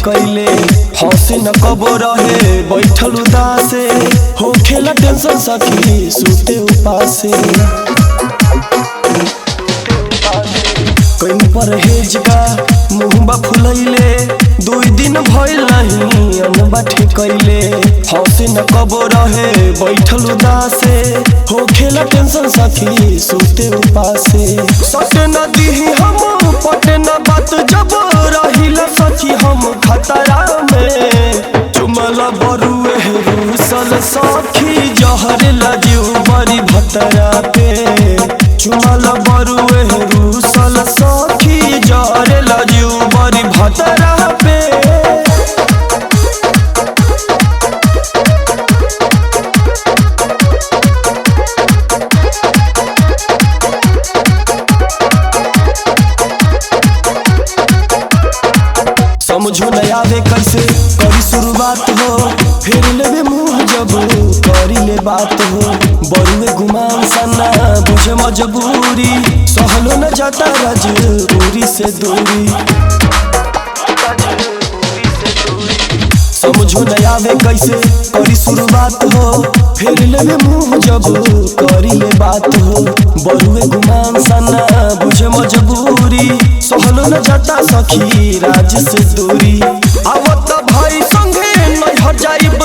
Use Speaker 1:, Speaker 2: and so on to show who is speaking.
Speaker 1: ठेकैले हंसे न कबो रहे बैठल उदासे हो खेला टेंशन सखी सुते उपासे कहीं परहेज का मुँहबा फुलैले 2 दिन भइल नहीं अनबा ठेकैले हंसे न कबो रहे बैठल उदासे हो खेला टेंशन सखी सुते उपासे सट न दीही हम पटे न बात जब रहिला सखी हम खतरा में चुमला बरुए रूसल सखी जहर लजीव बड़ी भतरा पे चुमला बरुए रूसल सखी जहर लजीव बड़ी भतरा पे समझो न आवे कैसे करी शुरुआत हो फिर लेवे मुँह जब करी ले बात हो बरुए गुमान सना बुझे मजबूरी सहलो न जाता रजूरी से दूरी समझो न आवे कैसे करी शुरुआत हो फिर लेवे मुँह जब करी ले बात हो बरुए गुमान सना बुझे मजबूरी सहलो न जाता सखी राज से दूरी आवत भाई संगे नहीं हट जाइब